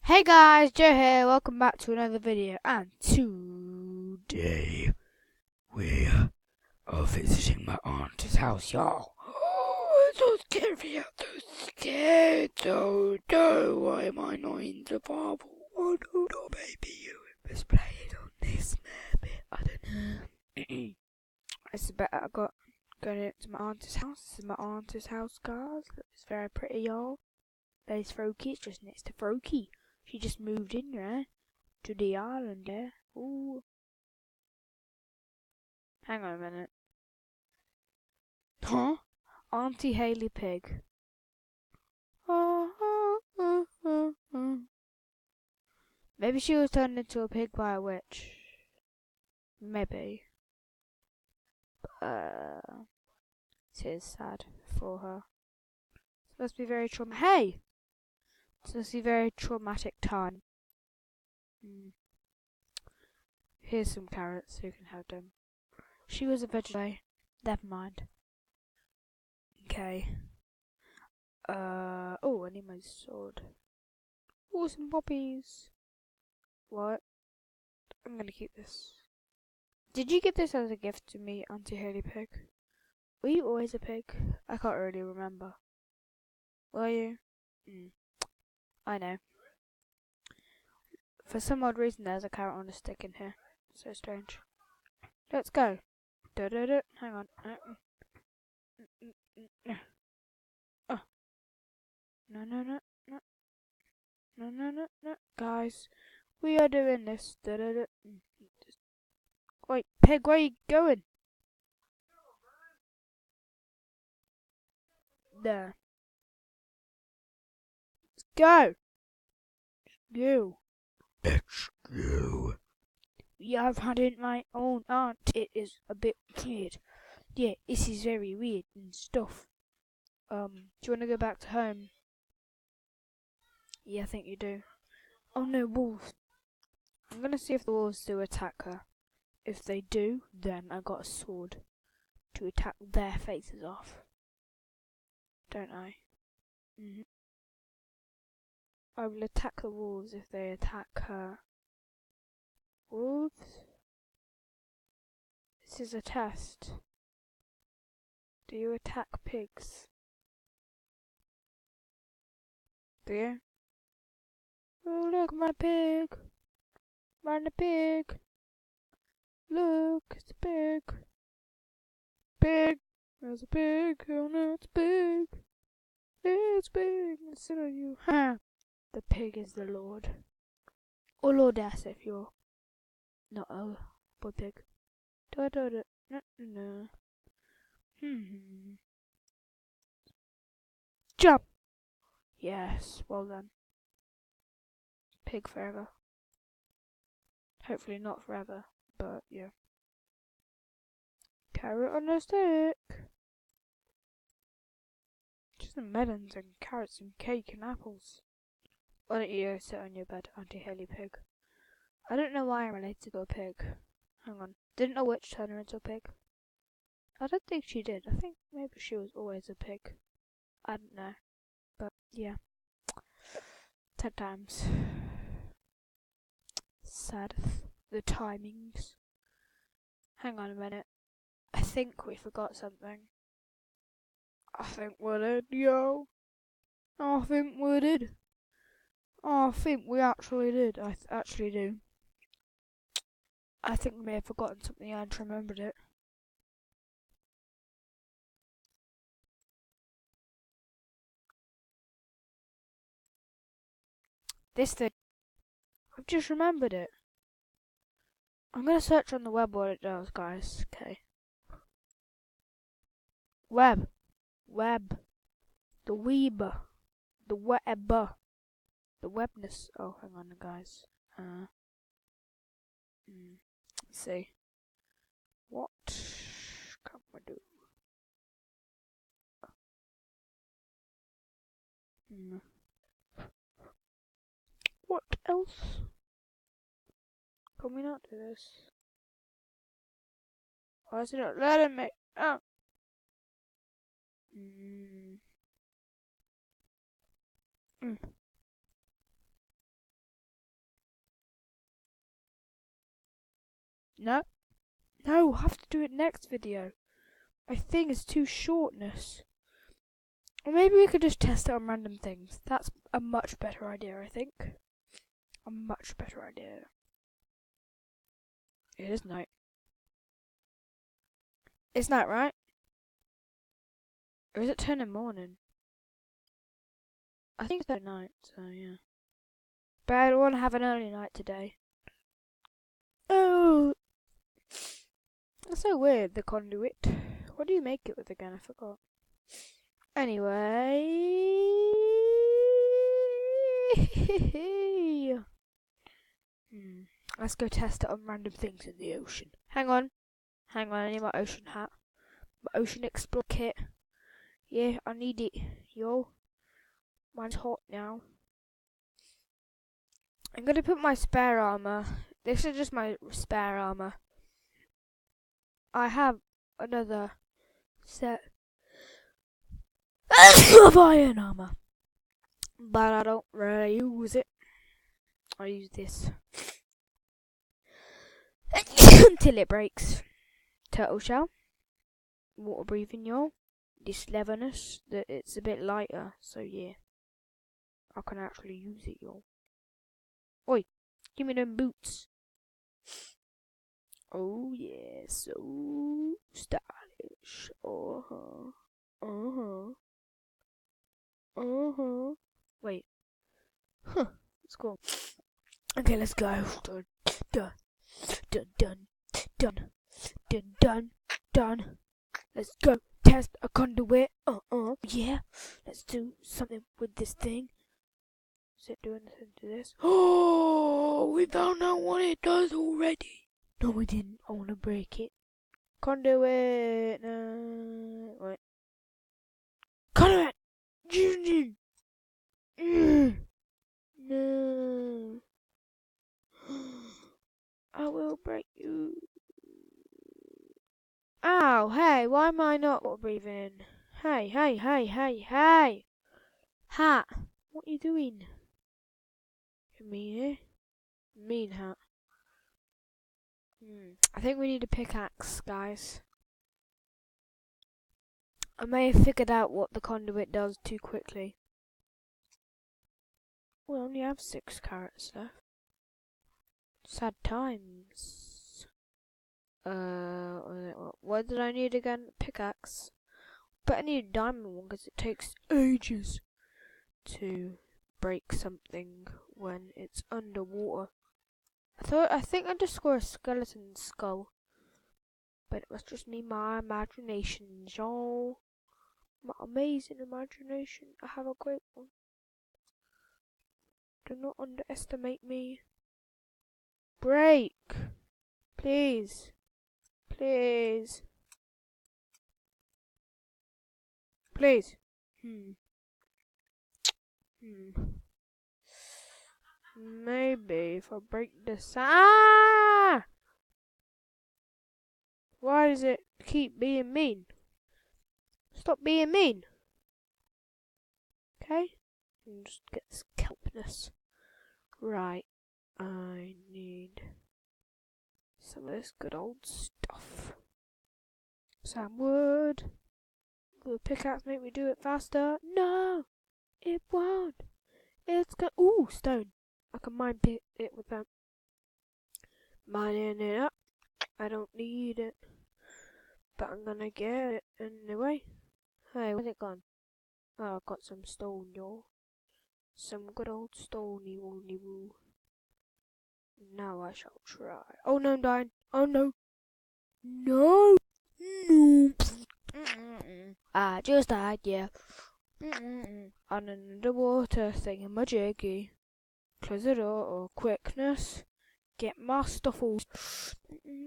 Hey guys, Joe here, welcome back to another video, and today we are visiting my auntie's house, y'all. Oh, it's so scary, I'm so scared, so no, why am I not in the Bible? Oh no, baby, you must play it on this maybe, I don't know. It's better, I got going to my auntie's house. This is my auntie's house, guys. It's very pretty, y'all. There's Froakie, it's just next to Froakie. She just moved in, right? To the island there. Ooh. Hang on a minute. Huh? Auntie Haley Pig. Maybe she was turned into a pig by a witch. Maybe. It is sad for her. It must be very traumatic. Hey! It must be a very traumatic time. Here's some carrots so you can have them. She was a vegetarian. Never mind. Okay. Oh, I need my sword. Oh, some poppies. What? I'm gonna keep this. Did you give this as a gift to me, Auntie Haley Pig? Were you always a pig? I can't really remember. Were you? I know. For some odd reason, there's a carrot on a stick in here. So strange. Let's go. Hang on. Oh. No. No. Guys, we are doing this. Wait, pig, where are you going? There. Let's go. You. Let's go. Yeah, I've had it my own aunt. It is a bit weird. Yeah, this is very weird and stuff. Do you want to go back to home? Yeah, I think you do. Oh no, wolves. I'm gonna see if the wolves do attack her. If they do, then I got a sword to attack their faces off. Don't I? I will attack the wolves if they attack her. Wolves? This is a test. Do you attack pigs? Do you? Oh, look, my pig! Run the pig! Look, it's a pig! Pig! There's a pig! Oh no, it's big! It's big! It's on you! Ha! The pig is the Lord. Or Lordess if you're not a boy pig. No. Jump! Yes, well done. Pig forever. Hopefully not forever, but yeah. Carrot on a stick. Just some melons and carrots and cake and apples. Why don't you sit on your bed, Auntie Haley Pig? I don't know why I'm related to a pig. Hang on. Didn't a witch turn her into a pig? I don't think she did. I think maybe she was always a pig. I don't know. But yeah. 10 times. Sad. The timings. Hang on a minute. I think we forgot something. I think we did, yo. I think we did. I think we actually did. I actually do. I think we may have forgotten something and remembered it. This thing. I've just remembered it. I'm gonna search on the web what it does, guys. Okay. Web. The weeb. The web. The webness. Oh, hang on, guys. Let's see. What can we do? What else? Can we not do this? Why is it not letting me? Oh. No. No, I'll have to do it next video. My thing is too shortness. Or maybe we could just test it on random things. That's a much better idea, I think. A much better idea. It is night. It's night, right? Or is it turning morning? I think it's night, so yeah. But I don't want to have an early night today. Oh! That's so weird, the conduit. What do you make it with again? I forgot. Anyway... Let's go test it on random things in the ocean. Hang on, I need my ocean hat. My ocean explore kit. Yeah, I need it. Yo. Mine's hot now. I'm gonna put my spare armor. This is just my spare armor. I have another set of iron armor, but I don't really use it. I use this until it breaks. Turtle shell, water breathing, y'all. This leverness that it's a bit lighter, so yeah, I can actually use it, y'all. Oi, give me them boots. Oh yeah, so stylish. Wait. Huh. Let's go. Okay, let's go. Done. Let's go. Test a conduit. Yeah. Let's do something with this thing. Is it doing anything to this? Oh, we found out what it does already. No, we didn't. I want to break it. Conduit. Wait. Conduit. No. I will break you. Ow, hey, why am I not breathing? Hey. Hat, what are you doing? Me, mean hat. I think we need a pickaxe, guys. I may have figured out what the conduit does too quickly. We only have 6 carrots left. Sad times. What did I need again? Pickaxe. But I need a diamond one because it takes ages to break something when it's underwater. I think I just saw a skeleton skull, but it was just me, my imagination, y'all. My amazing imagination. I have a great one. Do not underestimate me. Break, please. Maybe if I break this. Ah! Why does it keep being mean? Stop being mean. Okay? And just get this kelpness. Right. I need some of this good old stuff. Some wood. Will the pickaxe make me do it faster? No! It won't. It's gonna. Ooh, stone. I can mine it with that. Mining it up. I don't need it. But I'm gonna get it anyway. Hey, where's it gone? Oh, I've got some stone, y'all. Some good old stony woolly woo. Now I shall try. Oh no, I'm dying. Oh no. No. I just died, yeah. On an underwater thingamajiggy. Close the door or quickness. Get my stuffles.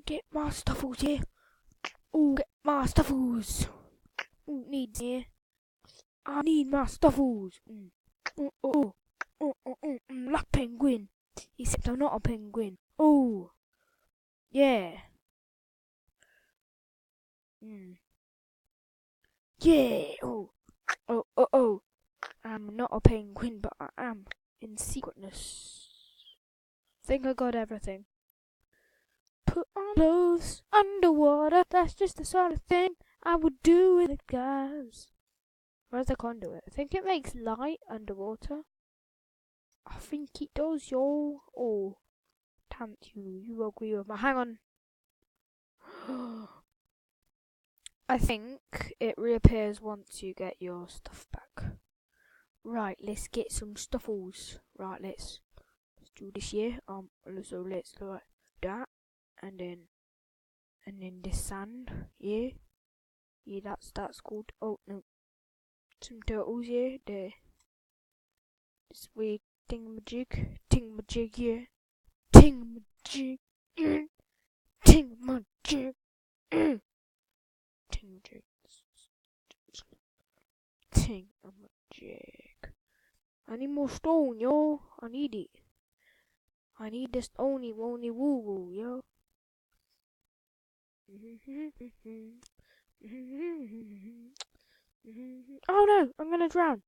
Get my stuffles, yeah. Oh, get my stuffles. Oh, needs here. I need my stuffles. Like penguin. Except I'm not a penguin. Oh, yeah. Yeah. Oh. I'm not a penguin, but I am in secretness. Think I got everything. Put on clothes underwater. That's just the sort of thing I would do with the guys. Where's the conduit? I think it makes light underwater. I think it does, yo. Oh, damn you. You agree with me. Hang on. I think it reappears once you get your stuff back. Right, let's get some stuffles. Right, let's do this here. So let's do like that, and then this sand. Yeah, that's good. Oh no, some turtles here. There, this weird tingamajig, yeah, tingamajig, tingamajig, tingamajig, tingamajig. I need more stone, yo. I need it. I need this only woo woo, yo. Oh no, I'm gonna drown.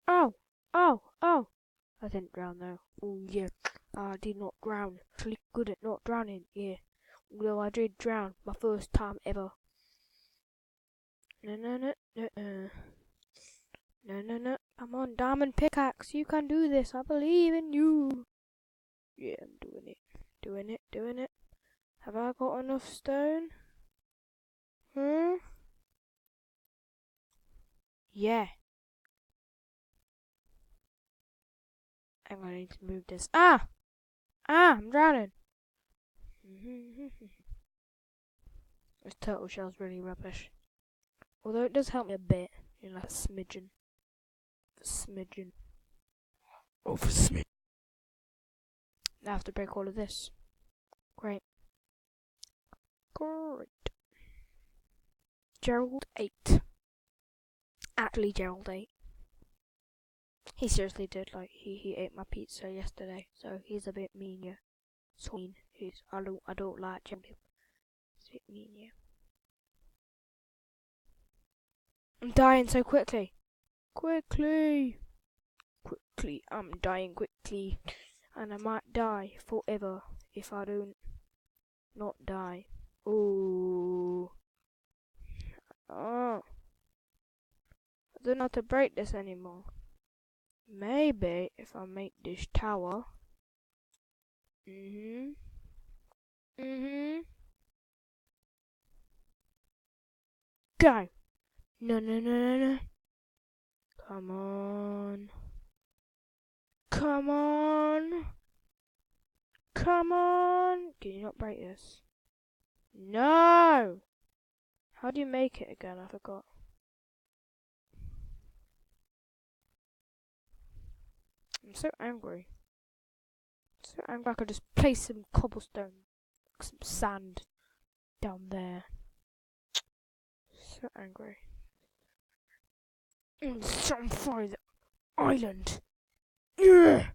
Oh. I didn't drown though. Oh yeah, I did not drown. Actually good at not drowning, yeah. Although I did drown, my first time ever. No. Come on, diamond pickaxe, you can do this. I believe in you. Yeah, I'm doing it. Have I got enough stone? Yeah. I'm gonna need to move this. I'm drowning. This turtle shell's really rubbish. Although it does help me a bit. You know, like a smidgen. Oh, for smidgen. I have to break all of this. Great. Gerald 8. Actually, Gerald 8. He seriously did, like, he ate my pizza yesterday, so he's a bit mean, yeah. So mean. I don't like Gerald. He's a bit mean, yeah. I'm dying so quickly. Quickly, I'm dying quickly. And I might die forever if I don't not die. Ooh. Oh. I don't know how to break this anymore. Maybe if I make this tower. Go. No. Come on. Can you not break this? No! How do you make it again? I forgot. I'm so angry. I could just place some cobblestone, some sand down there. So angry. Set on fire the island. Ugh!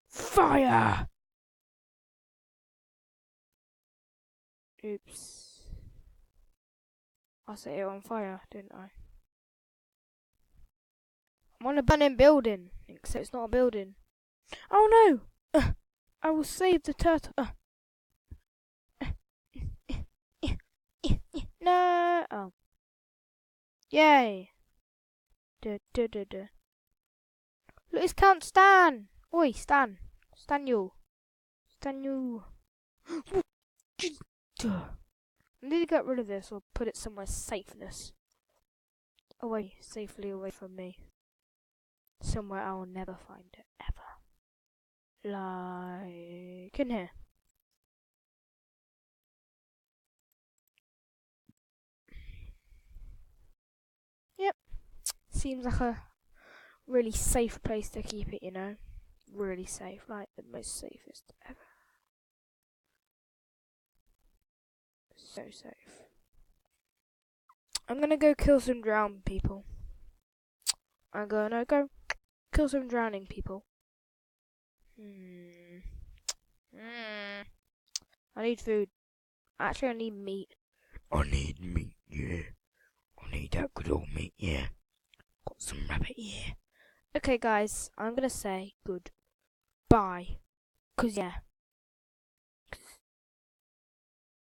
Fire! Oops. I set it on fire, didn't I? I'm on a burning building, except it's not a building. Oh no! I will save the turtle. No! Oh. Yay! Look, it's Count Stan! Oi, Stan! Stan you! I need to get rid of this or put it somewhere safeness. Safely away from me. Somewhere I will never find it, ever. Like in here. Yep. Seems like a really safe place to keep it, you know. Really safe, like the most safest ever. So safe. I'm gonna go kill some drowned people. I'm gonna go kill some drowning people. I need food. Actually, I need meat. I need meat, yeah. I need that good old meat, yeah. Got some rabbit, yeah. Okay, guys, I'm gonna say goodbye. 'Cause yeah.